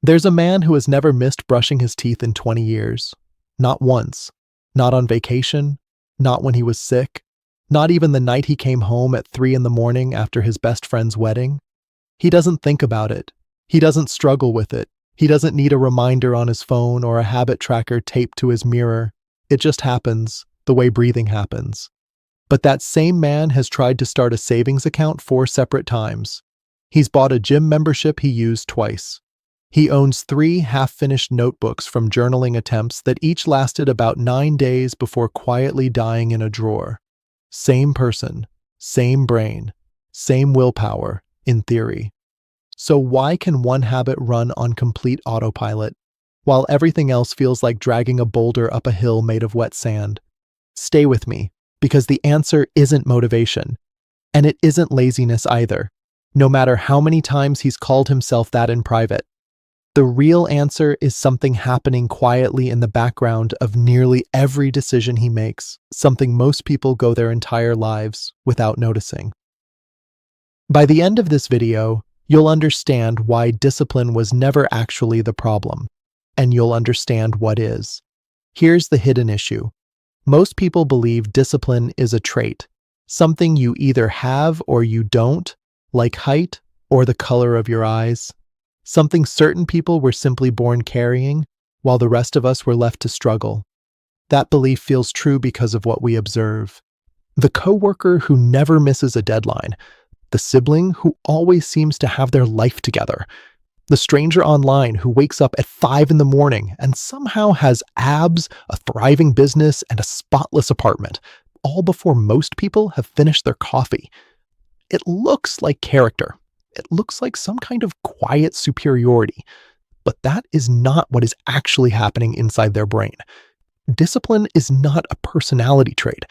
There's a man who has never missed brushing his teeth in 20 years. Not once. Not on vacation. Not when he was sick. Not even the night he came home at 3 in the morning after his best friend's wedding. He doesn't think about it. He doesn't struggle with it. He doesn't need a reminder on his phone or a habit tracker taped to his mirror. It just happens, the way breathing happens. But that same man has tried to start a savings account 4 separate times. He's bought a gym membership he used twice. He owns 3 half-finished notebooks from journaling attempts that each lasted about 9 days before quietly dying in a drawer. Same person, same brain, same willpower, in theory. So why can one habit run on complete autopilot, while everything else feels like dragging a boulder up a hill made of wet sand? Stay with me, because the answer isn't motivation. And it isn't laziness either, no matter how many times he's called himself that in private. The real answer is something happening quietly in the background of nearly every decision he makes, something most people go their entire lives without noticing. By the end of this video, you'll understand why discipline was never actually the problem, and you'll understand what is. Here's the hidden issue. Most people believe discipline is a trait, something you either have or you don't, like height or the color of your eyes. Something certain people were simply born carrying, while the rest of us were left to struggle. That belief feels true because of what we observe. The coworker who never misses a deadline, the sibling who always seems to have their life together, the stranger online who wakes up at 5 in the morning and somehow has abs, a thriving business, and a spotless apartment, all before most people have finished their coffee. It looks like character. It looks like some kind of quiet superiority, but that is not what is actually happening inside their brain. Discipline is not a personality trait.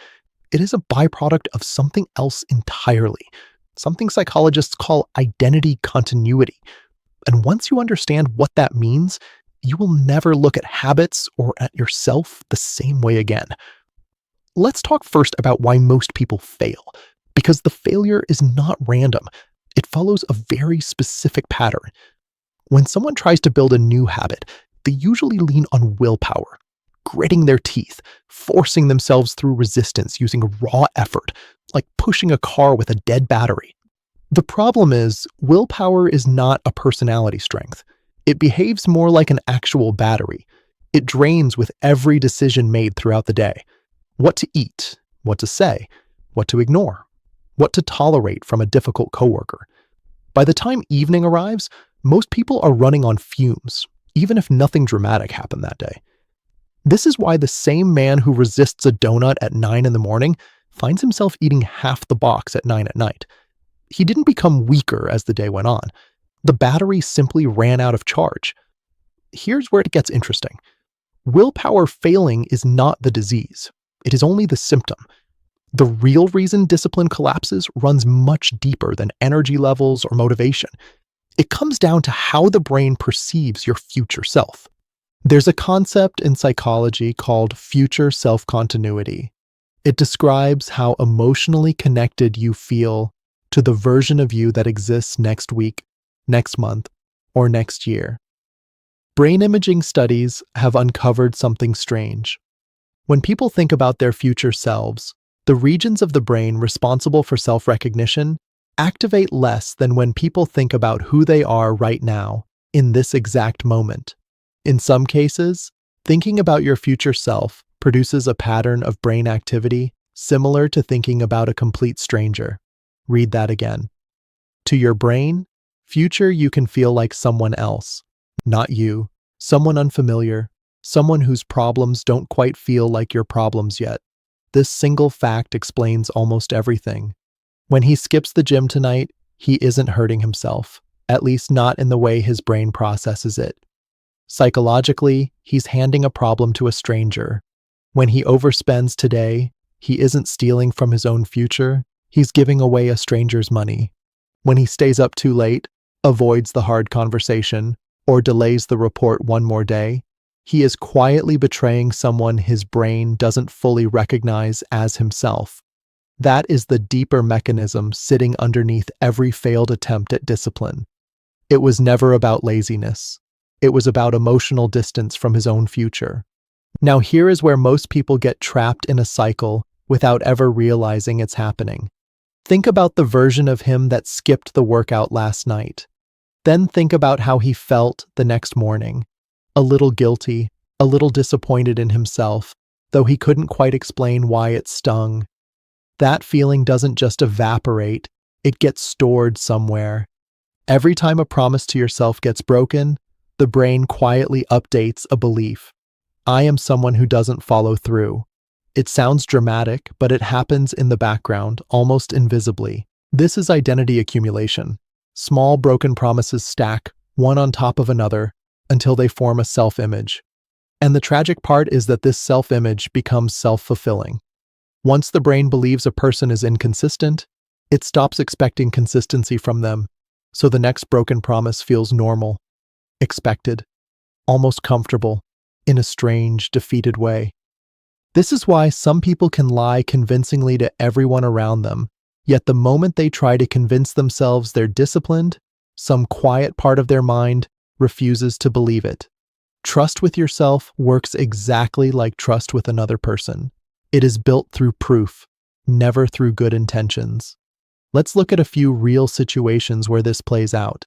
It is a byproduct of something else entirely, something psychologists call identity continuity. And once you understand what that means, you will never look at habits or at yourself the same way again. Let's talk first about why most people fail, because the failure is not random. It follows a very specific pattern. When someone tries to build a new habit, they usually lean on willpower, gritting their teeth, forcing themselves through resistance using raw effort, like pushing a car with a dead battery. The problem is, willpower is not a personality strength. It behaves more like an actual battery. It drains with every decision made throughout the day. What to eat, what to say, what to ignore, what to tolerate from a difficult coworker. By the time evening arrives, most people are running on fumes, even if nothing dramatic happened that day. This is why the same man who resists a donut at 9 in the morning finds himself eating half the box at 9 at night. He didn't become weaker as the day went on. The battery simply ran out of charge. Here's where it gets interesting. Willpower failing is not the disease. It is only the symptom. The real reason discipline collapses runs much deeper than energy levels or motivation. It comes down to how the brain perceives your future self. There's a concept in psychology called future self-continuity. It describes how emotionally connected you feel to the version of you that exists next week, next month, or next year. Brain imaging studies have uncovered something strange. When people think about their future selves, the regions of the brain responsible for self-recognition activate less than when people think about who they are right now, in this exact moment. In some cases, thinking about your future self produces a pattern of brain activity similar to thinking about a complete stranger. Read that again. To your brain, future you can feel like someone else, not you, someone unfamiliar, someone whose problems don't quite feel like your problems yet. This single fact explains almost everything. When he skips the gym tonight, he isn't hurting himself, at least not in the way his brain processes it. Psychologically, he's handing a problem to a stranger. When he overspends today, he isn't stealing from his own future, he's giving away a stranger's money. When he stays up too late, avoids the hard conversation, or delays the report one more day, he is quietly betraying someone his brain doesn't fully recognize as himself. That is the deeper mechanism sitting underneath every failed attempt at discipline. It was never about laziness. It was about emotional distance from his own future. Now here is where most people get trapped in a cycle without ever realizing it's happening. Think about the version of him that skipped the workout last night. Then think about how he felt the next morning. A little guilty, a little disappointed in himself, though he couldn't quite explain why it stung. That feeling doesn't just evaporate, it gets stored somewhere. Every time a promise to yourself gets broken, the brain quietly updates a belief. I am someone who doesn't follow through. It sounds dramatic, but it happens in the background, almost invisibly. This is identity accumulation. Small broken promises stack, one on top of another, until they form a self-image. And the tragic part is that this self-image becomes self-fulfilling. Once the brain believes a person is inconsistent, it stops expecting consistency from them, so the next broken promise feels normal, expected, almost comfortable, in a strange, defeated way. This is why some people can lie convincingly to everyone around them, yet the moment they try to convince themselves they're disciplined, some quiet part of their mind refuses to believe it. Trust with yourself works exactly like trust with another person. It is built through proof, never through good intentions. Let's look at a few real situations where this plays out.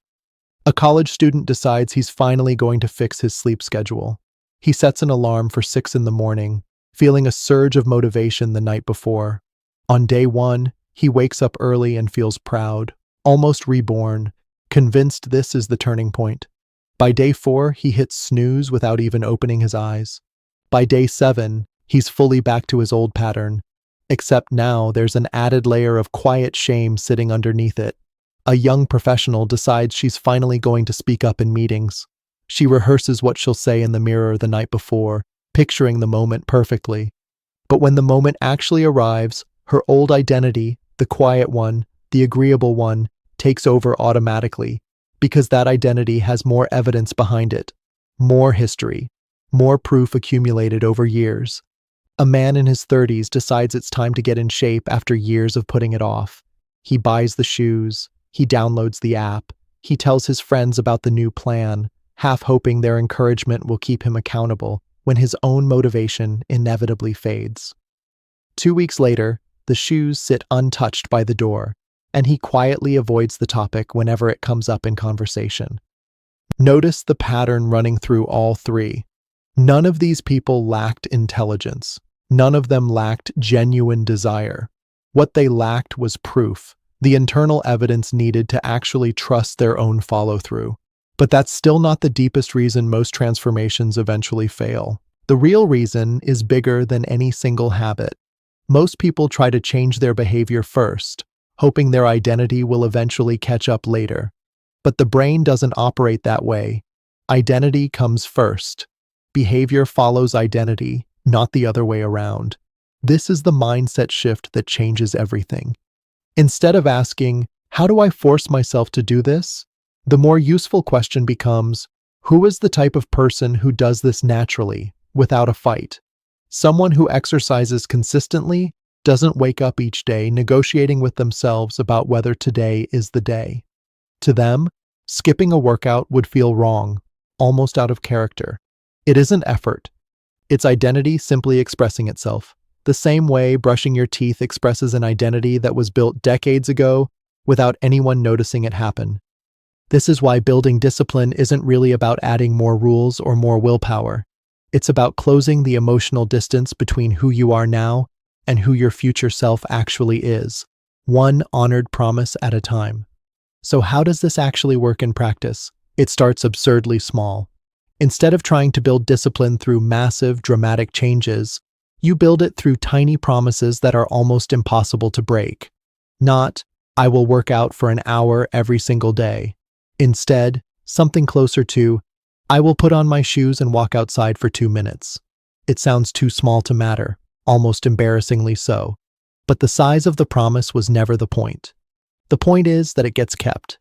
A college student decides he's finally going to fix his sleep schedule. He sets an alarm for 6 in the morning, feeling a surge of motivation the night before. On day 1, he wakes up early and feels proud, almost reborn, convinced this is the turning point. By day 4, he hits snooze without even opening his eyes. By day 7, he's fully back to his old pattern, except now there's an added layer of quiet shame sitting underneath it. A young professional decides she's finally going to speak up in meetings. She rehearses what she'll say in the mirror the night before, picturing the moment perfectly. But when the moment actually arrives, her old identity, the quiet one, the agreeable one, takes over automatically, because that identity has more evidence behind it, more history, more proof accumulated over years. A man in his 30s decides it's time to get in shape after years of putting it off. He buys the shoes, he downloads the app, he tells his friends about the new plan, half hoping their encouragement will keep him accountable, when his own motivation inevitably fades. 2 weeks later, the shoes sit untouched by the door, and he quietly avoids the topic whenever it comes up in conversation. Notice the pattern running through all three. None of these people lacked intelligence. None of them lacked genuine desire. What they lacked was proof, the internal evidence needed to actually trust their own follow-through. But that's still not the deepest reason most transformations eventually fail. The real reason is bigger than any single habit. Most people try to change their behavior first, hoping their identity will eventually catch up later. But the brain doesn't operate that way. Identity comes first. Behavior follows identity, not the other way around. This is the mindset shift that changes everything. Instead of asking, "How do I force myself to do this?" the more useful question becomes, who is the type of person who does this naturally, without a fight? Someone who exercises consistently, doesn't wake up each day negotiating with themselves about whether today is the day. To them, skipping a workout would feel wrong, almost out of character. It isn't effort. It's identity simply expressing itself. The same way brushing your teeth expresses an identity that was built decades ago without anyone noticing it happen. This is why building discipline isn't really about adding more rules or more willpower. It's about closing the emotional distance between who you are now and who your future self actually is, one honored promise at a time. So how does this actually work in practice? It starts absurdly small. Instead of trying to build discipline through massive, dramatic changes, you build it through tiny promises that are almost impossible to break. Not, "I will work out for an hour every single day." Instead, something closer to, "I will put on my shoes and walk outside for 2 minutes." It sounds too small to matter, almost embarrassingly so. But the size of the promise was never the point. The point is that it gets kept.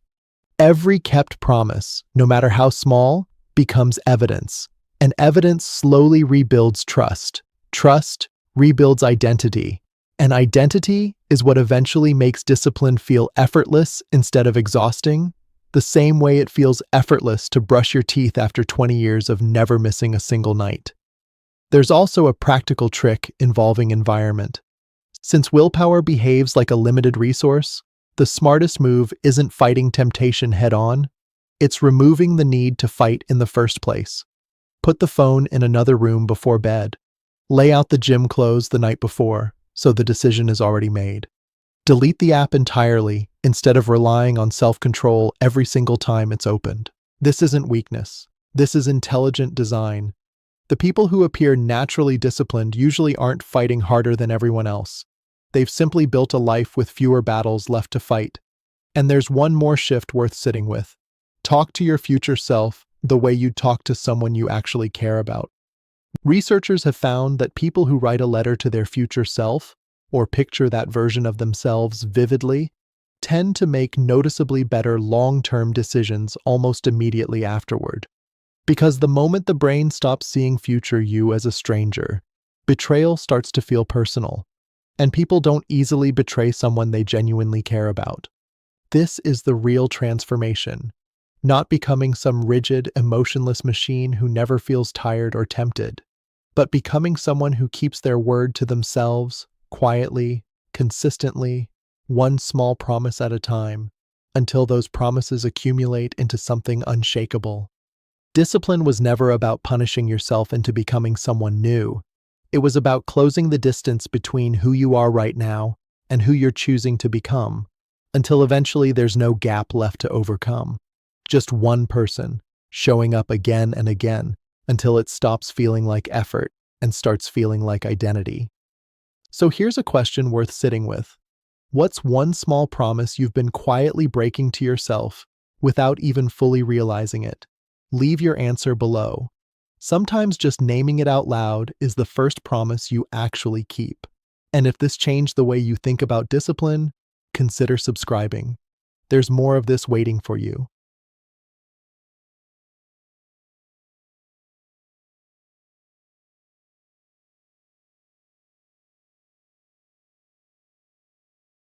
Every kept promise, no matter how small, becomes evidence, and evidence slowly rebuilds trust. Trust rebuilds identity, and identity is what eventually makes discipline feel effortless instead of exhausting. the same way it feels effortless to brush your teeth after 20 years of never missing a single night. There's also a practical trick involving environment. Since willpower behaves like a limited resource, the smartest move isn't fighting temptation head-on, it's removing the need to fight in the first place. Put the phone in another room before bed. Lay out the gym clothes the night before, so the decision is already made. Delete the app entirely instead of relying on self-control every single time it's opened. This isn't weakness. This is intelligent design. The people who appear naturally disciplined usually aren't fighting harder than everyone else. They've simply built a life with fewer battles left to fight. And there's one more shift worth sitting with. Talk to your future self the way you'd talk to someone you actually care about. Researchers have found that people who write a letter to their future self, or picture that version of themselves vividly, tend to make noticeably better long-term decisions almost immediately afterward. Because the moment the brain stops seeing future you as a stranger, betrayal starts to feel personal, and people don't easily betray someone they genuinely care about. This is the real transformation, not becoming some rigid, emotionless machine who never feels tired or tempted, but becoming someone who keeps their word to themselves, quietly, consistently, one small promise at a time, until those promises accumulate into something unshakable. Discipline was never about punishing yourself into becoming someone new. It was about closing the distance between who you are right now and who you're choosing to become, until eventually there's no gap left to overcome. Just one person, showing up again and again, until it stops feeling like effort and starts feeling like identity. So here's a question worth sitting with. What's one small promise you've been quietly breaking to yourself without even fully realizing it? Leave your answer below. Sometimes just naming it out loud is the first promise you actually keep. And if this changed the way you think about discipline, consider subscribing. There's more of this waiting for you.